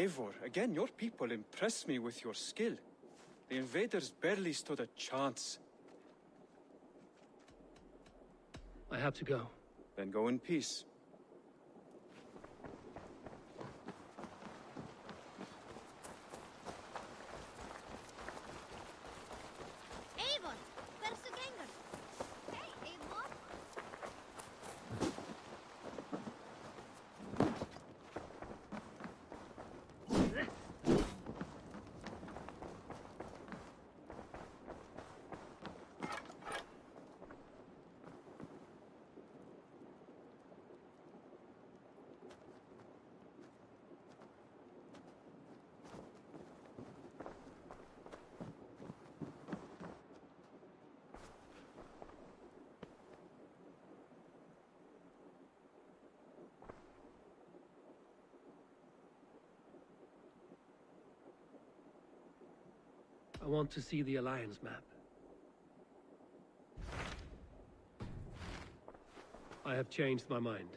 Eivor, again, your people impress me with your skill. The invaders barely stood a chance. I have to go. Then go in peace. Eivor, hversu gengur? Hey, Eivor. I want to see the Alliance map. I have changed my mind.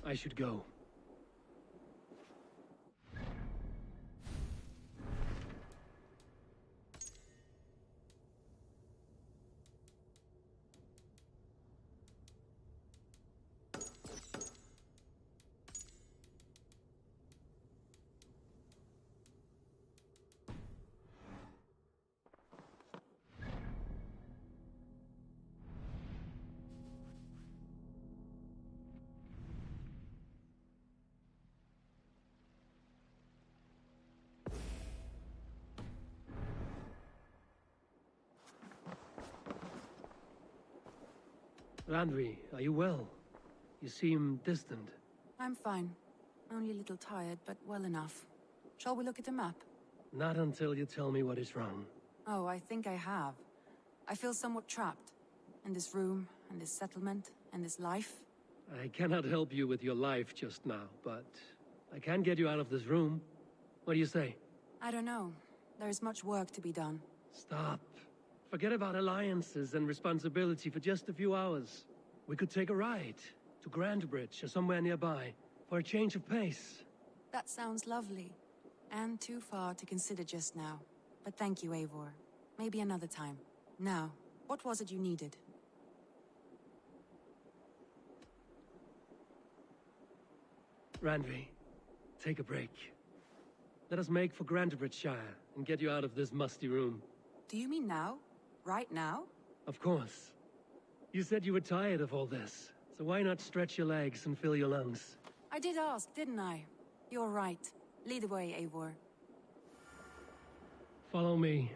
I should go. Randvi, are you well? You seem distant. I'm fine. Only a little tired, but well enough. Shall we look at the map? Not until you tell me what is wrong. Oh, I think I have. I feel somewhat trapped. In this room, and this settlement, and this life. I cannot help you with your life just now, but I can get you out of this room. What do you say? I don't know. There is much work to be done. Stop. Forget about alliances and responsibility for just a few hours. We could take a ride to Grandbridge or somewhere nearby for a change of pace. That sounds lovely. And too far to consider just now. But thank you, Eivor. Maybe another time. Now, what was it you needed? Randvi, take a break. Let us make for Grandbridgeshire and get you out of this musty room. Do you mean now? Right now? Of course. You said you were tired of all this, so why not stretch your legs and fill your lungs? I did ask, didn't I? You're right. Lead the way, Eivor. Follow me.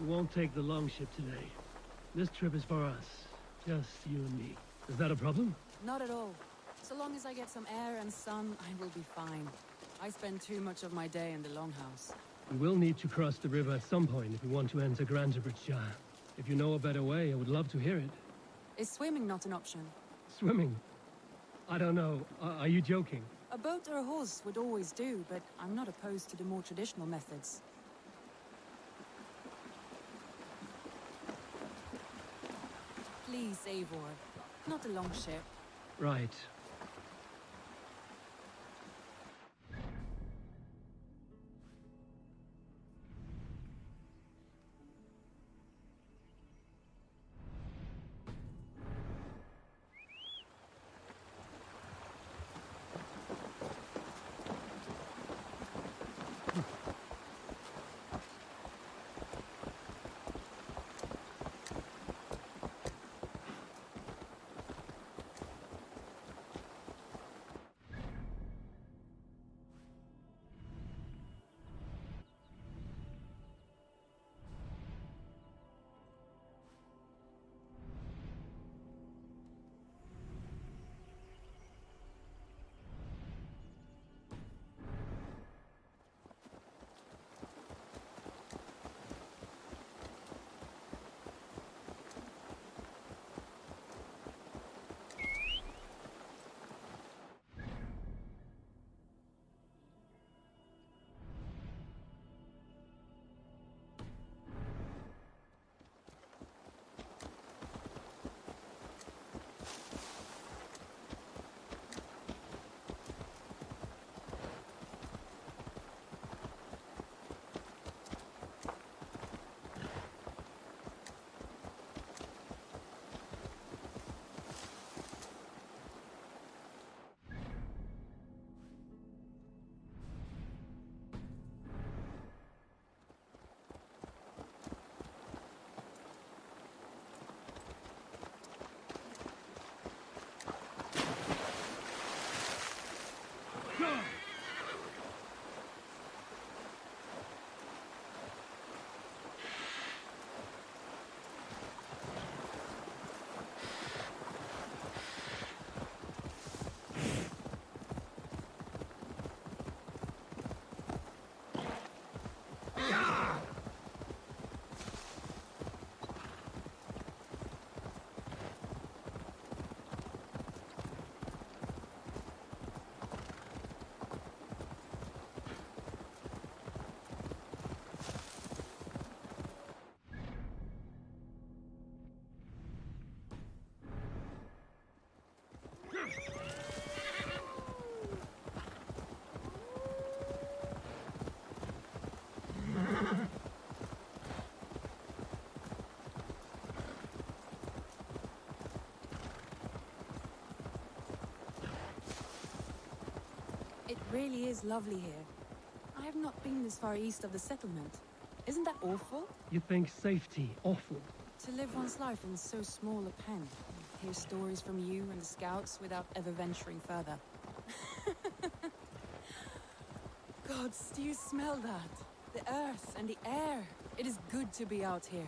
won't take the longship today. This trip is for us. Just you and me. Is that a problem? Not at all. So long as I get some air and sun, I will be fine. I spend too much of my day in the longhouse. We will need to cross the river at some point if we want to enter Grantebridge. If you know a better way, I would love to hear it. Is swimming not an option? Swimming? I don't know. Are you joking? A boat or a horse would always do, but I'm not opposed to the more traditional methods. Please, Eivor. Not a longship. Right. It really is lovely here. I have not been this far east of the settlement. Isn't that awful? You think safety awful? To live one's life in so small a pen. Hear stories from you and the scouts without ever venturing further. Gods, do you smell that? The earth and the air. It is good to be out here.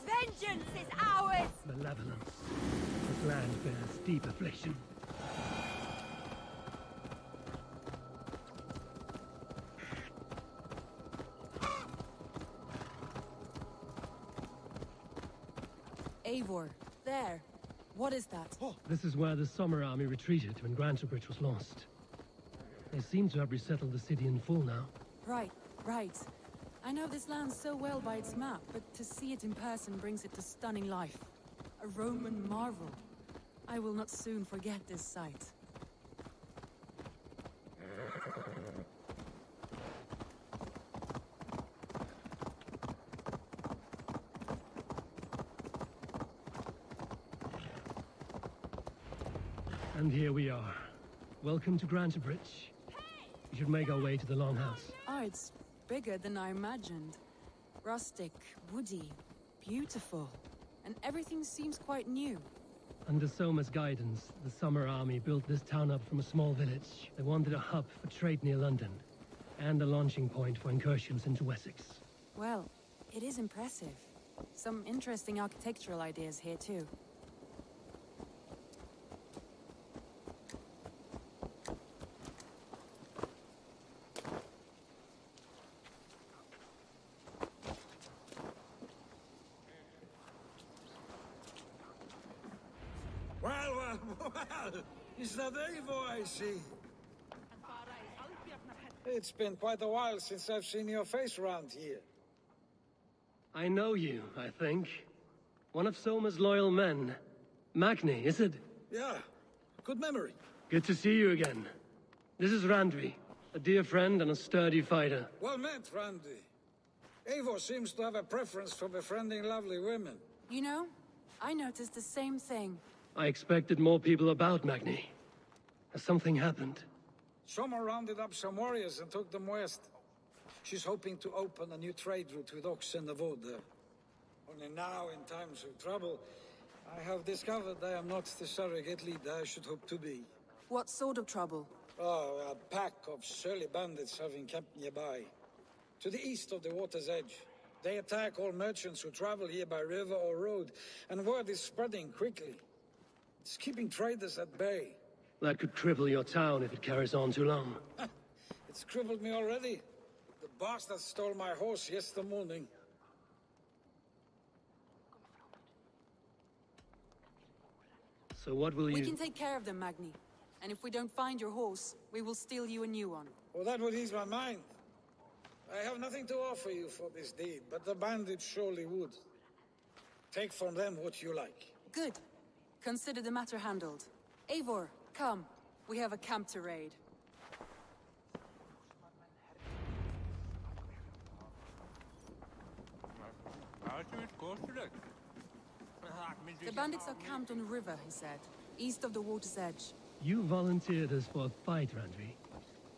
Vengeance is ours! Malevolence. This land bears deep affliction. Eivor, there. What is that? This is where the Summer Army retreated when Grantebridge was lost. They seem to have resettled the city in full now. Right, right. I know this land so well by its map, but to see it in person brings it to stunning life. A Roman marvel. I will not soon forget this sight. And here we are. Welcome to Grantebridge. We should make our way to the Longhouse. Oh, it's bigger than I imagined. Rustic, woody, beautiful. And everything seems quite new. Under Soma's guidance, the Summer Army built this town up from a small village. They wanted a hub for trade near London, and a launching point for incursions into Wessex. Well, it is impressive. Some interesting architectural ideas here, too. Well, is that Eivor I see? It's been quite a while since I've seen your face around here. I know you, I think. One of Soma's loyal men. Magni, is it? Yeah, good memory. Good to see you again. This is Randvi, a dear friend and a sturdy fighter. Well met, Randy. Eivor seems to have a preference for befriending lovely women. You know, I noticed the same thing. I expected more people about Magni. Has something happened? Soma rounded up some warriors and took them west. She's hoping to open a new trade route with Ox and the Wood there. Only now, in times of trouble, I have discovered I am not the surrogate leader I should hope to be. What sort of trouble? Oh, a pack of surly bandits have encamped nearby. To the east of the water's edge. They attack all merchants who travel here by river or road, and word is spreading quickly. It's keeping traders at bay. That could cripple your town if it carries on too long. It's crippled me already. The bastard stole my horse yesterday morning. So what will you... We can take care of them, Magni. And if we don't find your horse, we will steal you a new one. Well, that would ease my mind. I have nothing to offer you for this deed, but the bandits surely would. Take from them what you like. Good. Consider the matter handled. Eivor, come. We have a camp to raid. The bandits are camped on the river, he said. East of the water's edge. You volunteered us for a fight, Randvi.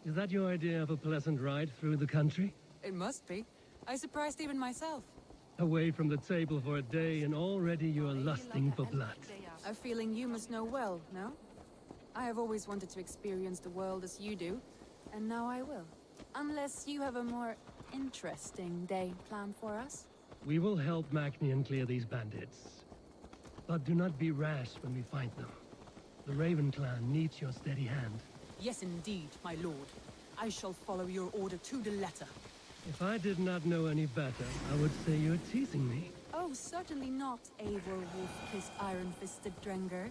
Is that your idea of a pleasant ride through the country? It must be. I surprised even myself. Away from the table for a day and already you are lusting for blood. A feeling you must know well, no? I have always wanted to experience the world as you do, and now I will. Unless you have a more interesting day planned for us? We will help Magnian clear these bandits. But do not be rash when we find them. The Raven clan needs your steady hand. Yes, indeed, my lord. I shall follow your order to the letter. If I did not know any better, I would say you're teasing me. Oh, certainly not, Eivor Wolf-kissed iron-fisted Drenger.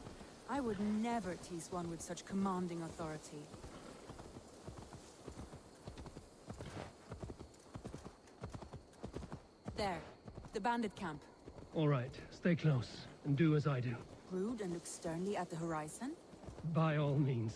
I would never tease one with such commanding authority. There, the bandit camp. All right, stay close, and do as I do. Brood and look sternly at the horizon? By all means.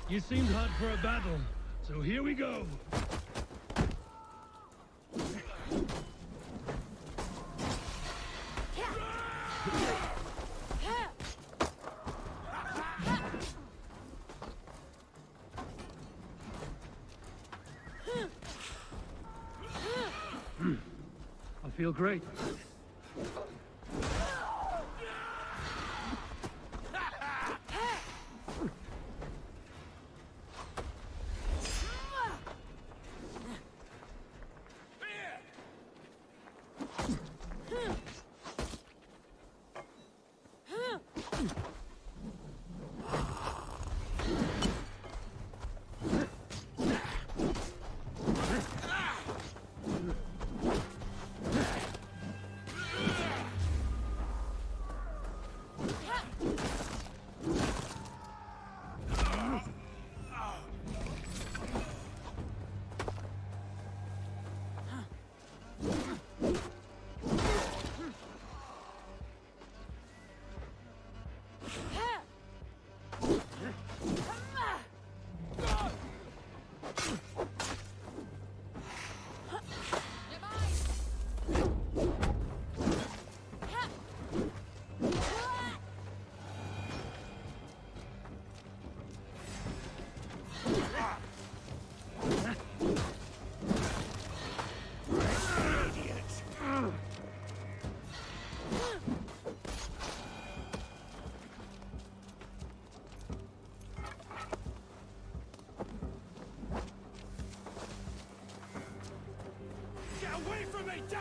You seemed hot for a battle, so here we go. I feel great.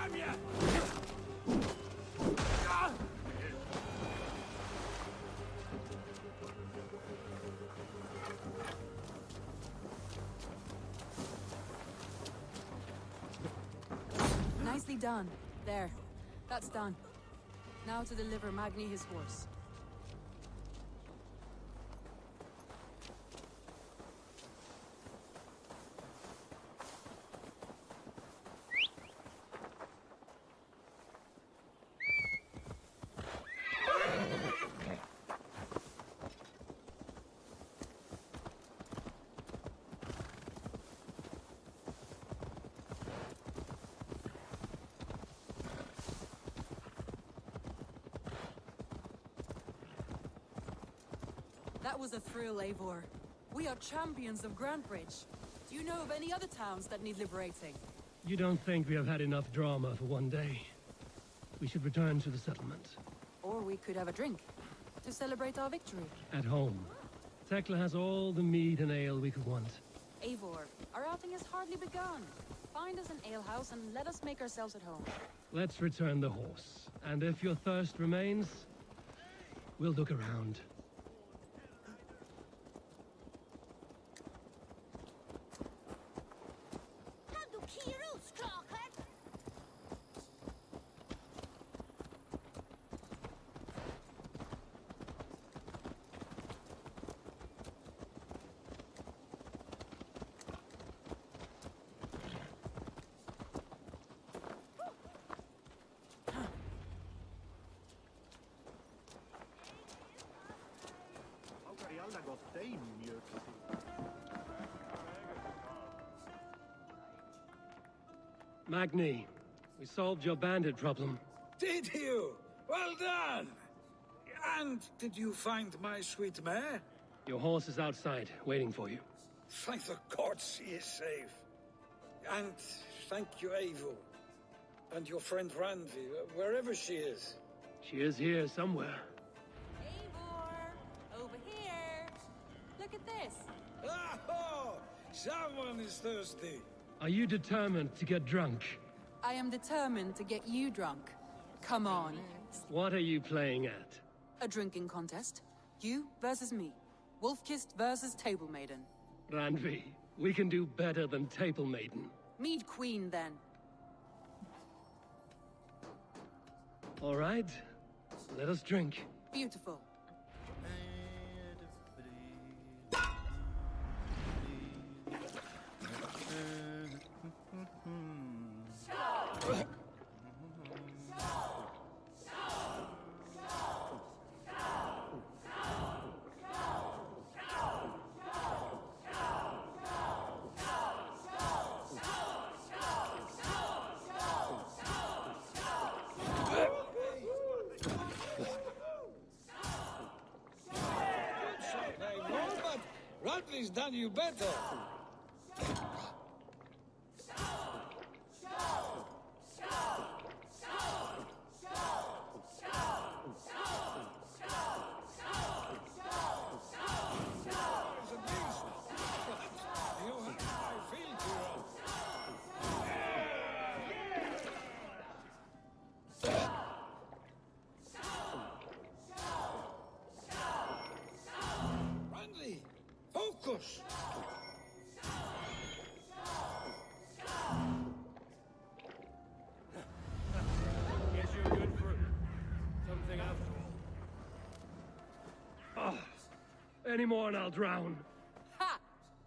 Damn ya! Nicely done. There. That's done. Now to deliver Magni his horse. That was a thrill, Eivor. We are champions of Grantebridge. Do you know of any other towns that need liberating? You don't think we have had enough drama for one day? We should return to the settlement. Or we could have a drink, to celebrate our victory. At home. Tekla has all the mead and ale we could want. Eivor, our outing has hardly begun. Find us an alehouse and let us make ourselves at home. Let's return the horse. And if your thirst remains, we'll look around. Magni, we solved your bandit problem. Did you? Well done! And did you find my sweet mare? Your horse is outside, waiting for you. Thank the gods she is safe. And thank you, Eivor. And your friend Randvi, wherever she is. She is here somewhere. Eivor! Over here! Look at this! Oh! Someone is thirsty. Are you determined to get drunk? I am determined to get you drunk. Come on. What are you playing at? A drinking contest. You versus me. Wolf-Kissed versus Table Maiden. Randvi, we can do better than Table Maiden. Mead Queen, then. All right, let us drink. Beautiful. Radley's done you better. Focus! Guess you're good for something after all. Any more and I'll drown. Ha!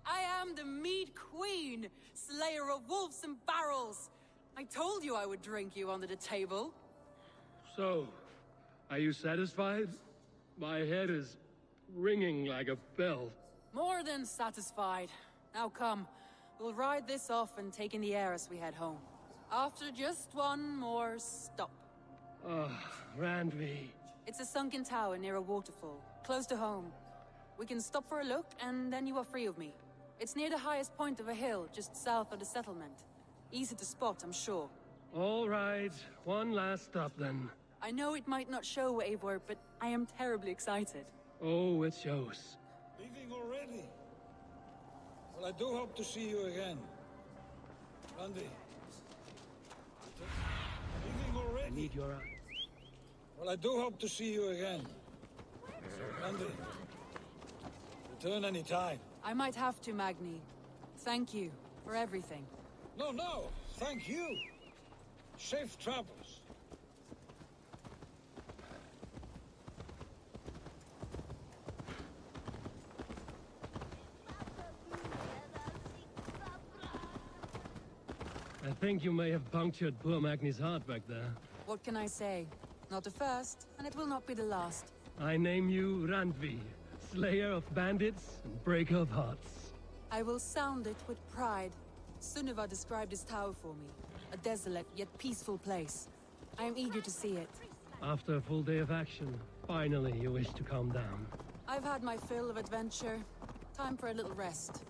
I am the Mead Queen, slayer of wolves and barrels. I told you I would drink you under the table. So, are you satisfied? My head is ringing like a bell. More than satisfied. Now come, we'll ride this off and take in the air as we head home. After just one more stop. Randvi. It's a sunken tower near a waterfall, close to home. We can stop for a look, and then you are free of me. It's near the highest point of a hill, just south of the settlement. Easy to spot, I'm sure. All right, one last stop then. I know it might not show, Eivor, but I am terribly excited. Oh, it shows. Leaving already? Well, I do hope to see you again. Randy. need your... Well, I do hope to see you again. So, Randy, return any time. I might have to, Magni. Thank you for everything. No, thank you. Safe travels. I think you may have punctured poor Magni's heart back there. What can I say? Not the first, and it will not be the last. I name you Randvi, slayer of bandits and breaker of hearts. I will sound it with pride. Sunniva described this tower for me. A desolate yet peaceful place. I am eager to see it. After a full day of action, finally you wish to calm down. I've had my fill of adventure. Time for a little rest.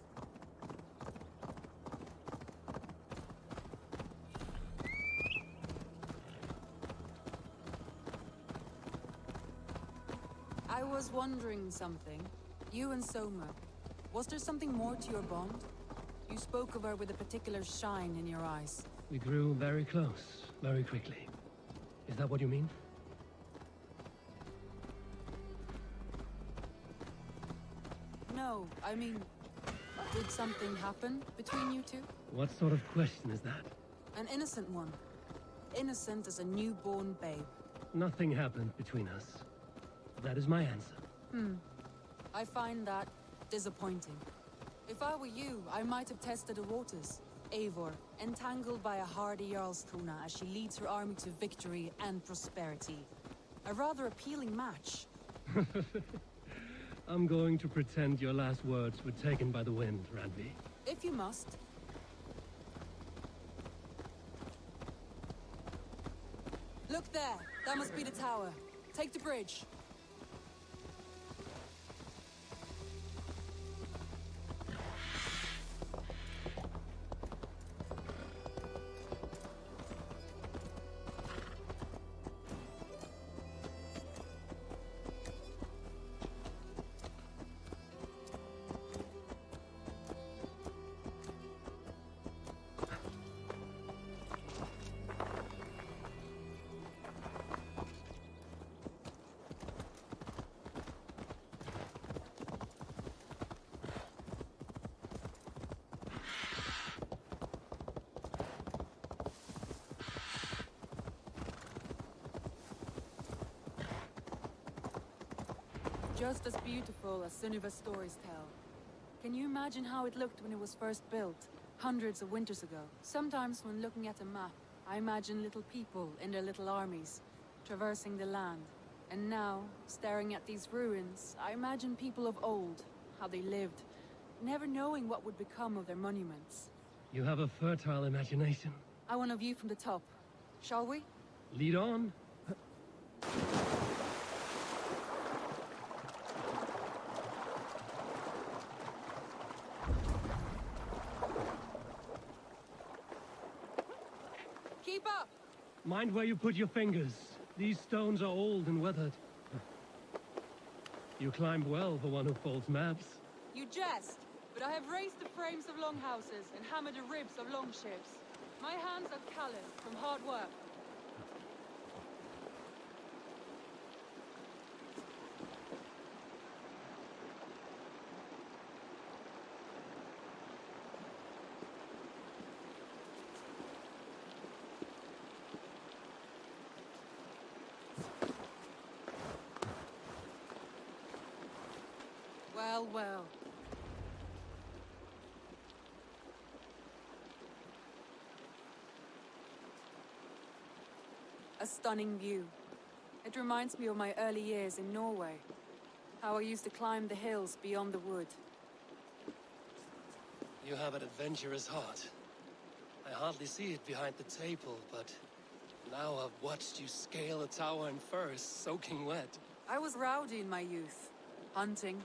I was wondering something. You and Soma. Was there something more to your bond? You spoke of her with a particular shine in your eyes. We grew very close, very quickly. Is that what you mean? No, I mean... Did something happen between you two? What sort of question is that? An innocent one. Innocent as a newborn babe. Nothing happened between us. That is my answer. I find that disappointing. If I were you, I might have tested the waters. Eivor, entangled by a hardy Jarlskona as she leads her army to victory and prosperity. A rather appealing match. I'm going to pretend your last words were taken by the wind, Randvi. If you must. Look there! That must be the tower. Take the bridge. Just as beautiful as Sunniva's stories tell. Can you imagine how it looked when it was first built, hundreds of winters ago? Sometimes when looking at a map, I imagine little people in their little armies, traversing the land. And now, staring at these ruins, I imagine people of old, how they lived, never knowing what would become of their monuments. You have a fertile imagination. I want a view from the top. Shall we? Lead on. Keep up! Mind where you put your fingers. These stones are old and weathered. You climbed well for one who folds maps. You jest, but I have raised the frames of longhouses and hammered the ribs of longships. My hands are calloused from hard work. Well. A stunning view. It reminds me of my early years in Norway. How I used to climb the hills beyond the wood. You have an adventurous heart. I hardly see it behind the table, but now I've watched you scale a tower in furs, soaking wet. I was rowdy in my youth. Hunting,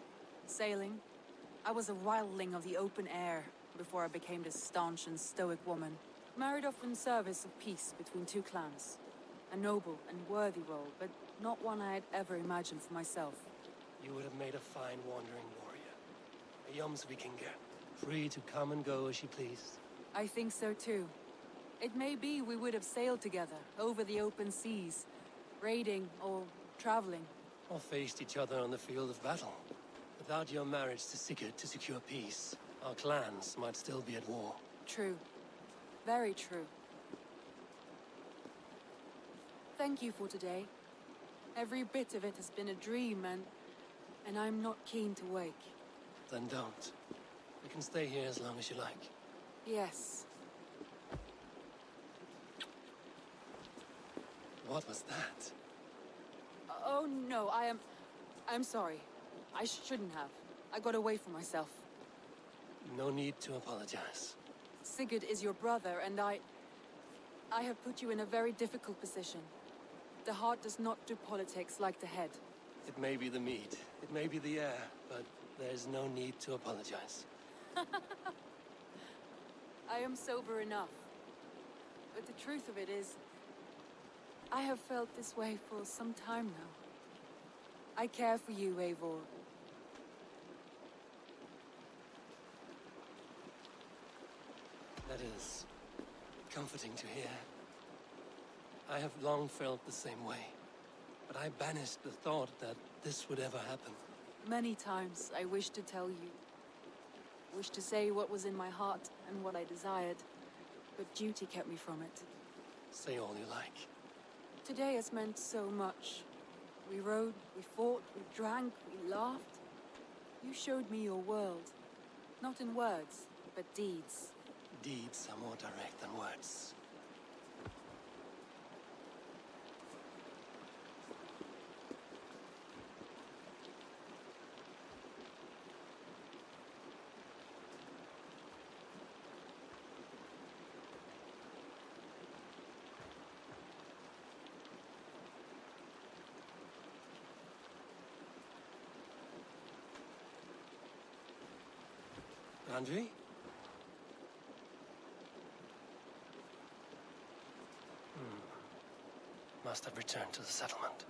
sailing. I was a wildling of the open air before I became this staunch and stoic woman. Married off in service of peace between two clans. A noble and worthy role, but not one I had ever imagined for myself. You would have made a fine wandering warrior. A Jomsvikinger, free to come and go as you please. I think so too. It may be we would have sailed together, over the open seas, raiding or traveling. Or faced each other on the field of battle. Without your marriage to Sigurd to secure peace, our clans might still be at war. True. Very true. Thank you for today. Every bit of it has been a dream, and I'm not keen to wake. Then don't. We can stay here as long as you like. Yes. What was that? Oh, no, I'm sorry. I shouldn't have. I got away from myself. No need to apologize. Sigurd is your brother, and I have put you in a very difficult position. The heart does not do politics like the head. It may be the meat, it may be the air, but there's no need to apologize. I am sober enough. But the truth of it is, I have felt this way for some time now. I care for you, Eivor. That is comforting to hear. I have long felt the same way, but I banished the thought that this would ever happen. Many times I wished to tell you. Wished to say what was in my heart and what I desired, but duty kept me from it. Say all you like. Today has meant so much. We rode, we fought, we drank, we laughed. You showed me your world. Not in words, but deeds. Deeds are more direct than words. Andre? Must have returned to the settlement.